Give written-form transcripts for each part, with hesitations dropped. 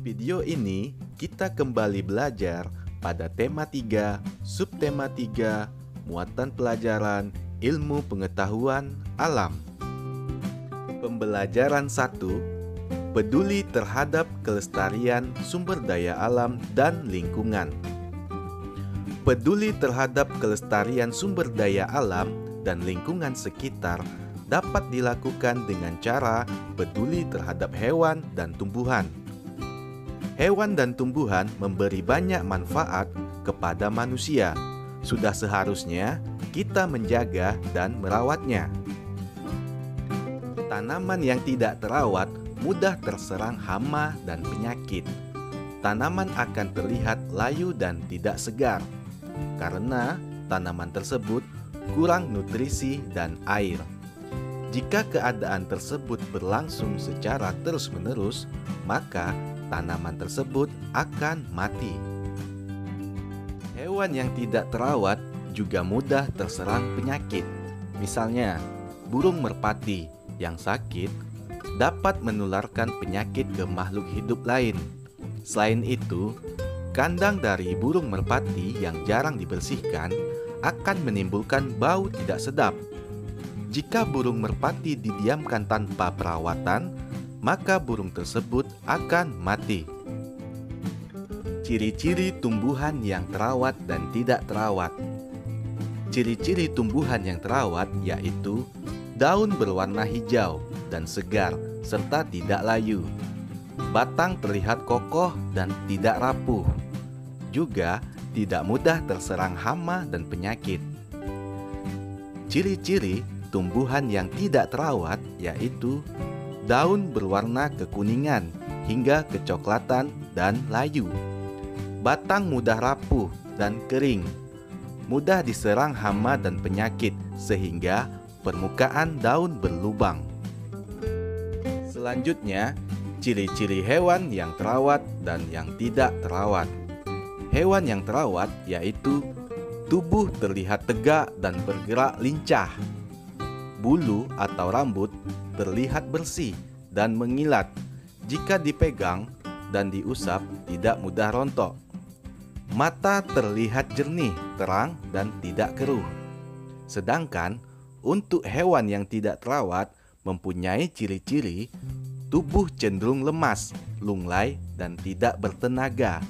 video ini kita kembali belajar pada tema 3, subtema 3, muatan pelajaran ilmu pengetahuan alam. Pembelajaran 1, peduli terhadap kelestarian sumber daya alam dan lingkungan. Peduli terhadap kelestarian sumber daya alam dan lingkungan sekitar dapat dilakukan dengan cara peduli terhadap hewan dan tumbuhan. Hewan dan tumbuhan memberi banyak manfaat kepada manusia. Sudah seharusnya kita menjaga dan merawatnya. Tanaman yang tidak terawat mudah terserang hama dan penyakit. Tanaman akan terlihat layu dan tidak segar, karena tanaman tersebut kurang nutrisi dan air. Jika keadaan tersebut berlangsung secara terus-menerus, maka tanaman tersebut akan mati. Hewan yang tidak terawat juga mudah terserang penyakit. Misalnya, burung merpati yang sakit dapat menularkan penyakit ke makhluk hidup lain. Selain itu, kandang dari burung merpati yang jarang dibersihkan akan menimbulkan bau tidak sedap. Jika burung merpati didiamkan tanpa perawatan, maka burung tersebut akan mati. Ciri-ciri tumbuhan yang terawat dan tidak terawat. Ciri-ciri tumbuhan yang terawat yaitu daun berwarna hijau dan segar serta tidak layu. Batang terlihat kokoh dan tidak rapuh. Juga tidak mudah terserang hama dan penyakit. Ciri-ciri tumbuhan yang tidak terawat yaitu daun berwarna kekuningan hingga kecoklatan dan layu. Batang mudah rapuh dan kering. Mudah diserang hama dan penyakit sehingga permukaan daun berlubang. Selanjutnya, ciri-ciri hewan yang terawat dan yang tidak terawat. Hewan yang terawat yaitu tubuh terlihat tegak dan bergerak lincah. Bulu atau rambut terlihat bersih dan mengilat. Jika dipegang dan diusap tidak mudah rontok. Mata terlihat jernih, terang, dan tidak keruh. Sedangkan untuk hewan yang tidak terawat mempunyai ciri-ciri tubuh cenderung lemas, lunglai, dan tidak bertenaga.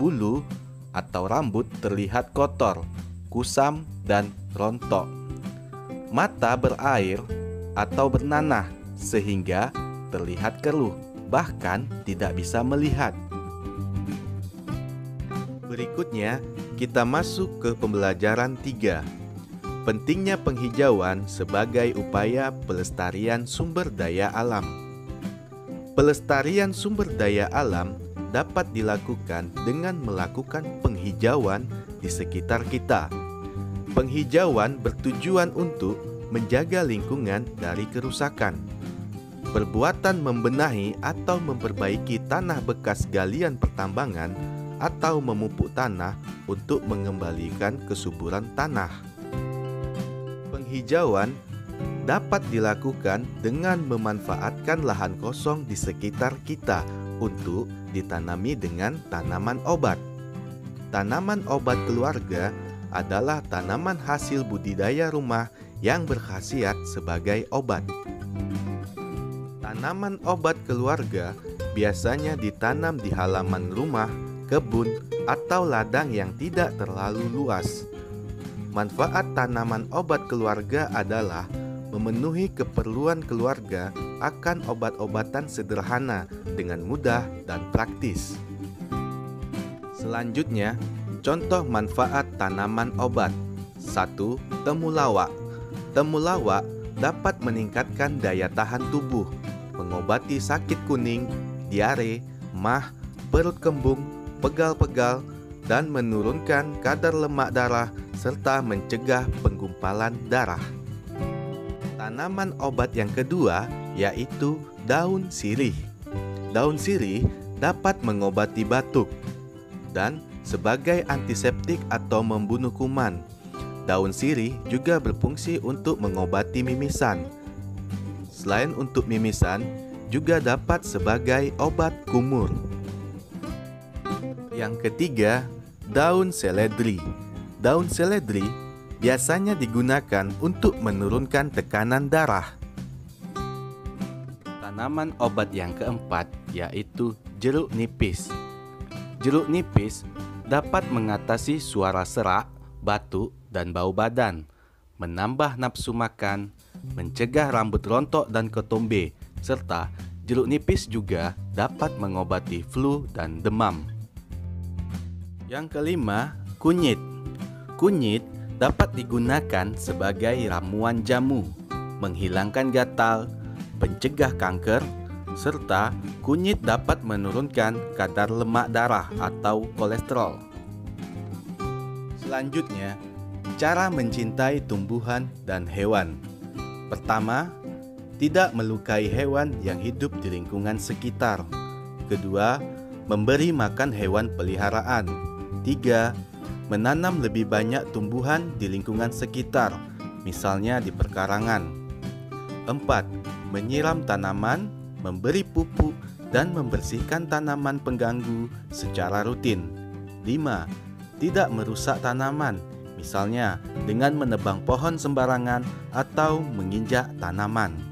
Bulu atau rambut terlihat kotor, kusam, dan rontok. Mata berair atau bernanah sehingga terlihat keruh, bahkan tidak bisa melihat. Berikutnya, kita masuk ke pembelajaran 3. Pentingnya penghijauan sebagai upaya pelestarian sumber daya alam. Pelestarian sumber daya alam dapat dilakukan dengan melakukan penghijauan di sekitar kita. Penghijauan bertujuan untuk menjaga lingkungan dari kerusakan. Perbuatan membenahi atau memperbaiki tanah bekas galian pertambangan atau memupuk tanah untuk mengembalikan kesuburan tanah. Penghijauan dapat dilakukan dengan memanfaatkan lahan kosong di sekitar kita untuk ditanami dengan tanaman obat. Tanaman obat keluarga adalah tanaman hasil budidaya rumah yang berkhasiat sebagai obat. Tanaman obat keluarga biasanya ditanam di halaman rumah, kebun, atau ladang yang tidak terlalu luas. Manfaat tanaman obat keluarga adalah memenuhi keperluan keluarga akan obat-obatan sederhana dengan mudah dan praktis. Selanjutnya, contoh manfaat tanaman obat. 1. Temulawak. Temulawak dapat meningkatkan daya tahan tubuh, mengobati sakit kuning, diare, mah, perut kembung, pegal-pegal, dan menurunkan kadar lemak darah serta mencegah penggumpalan darah. Tanaman obat yang kedua yaitu daun sirih. Daun sirih dapat mengobati batuk dan sebagai antiseptik atau membunuh kuman. Daun sirih juga berfungsi untuk mengobati mimisan. Selain untuk mimisan, juga dapat sebagai obat kumur. Yang ketiga, daun seledri. Daun seledri biasanya digunakan untuk menurunkan tekanan darah. Tanaman obat yang keempat yaitu jeruk nipis. Jeruk nipis dapat mengatasi suara serak, batuk, dan bau badan, menambah nafsu makan, mencegah rambut rontok dan ketombe, serta jeruk nipis juga dapat mengobati flu dan demam. Yang kelima, kunyit. Kunyit dapat digunakan sebagai ramuan jamu, menghilangkan gatal, pencegah kanker, serta kunyit dapat menurunkan kadar lemak darah atau kolesterol. Selanjutnya, cara mencintai tumbuhan dan hewan. Pertama, tidak melukai hewan yang hidup di lingkungan sekitar. Kedua, memberi makan hewan peliharaan. 3. Menanam lebih banyak tumbuhan di lingkungan sekitar, misalnya di perkarangan. 4. Menyiram tanaman, memberi pupuk, dan membersihkan tanaman pengganggu secara rutin. 5. Tidak merusak tanaman, misalnya dengan menebang pohon sembarangan atau menginjak tanaman.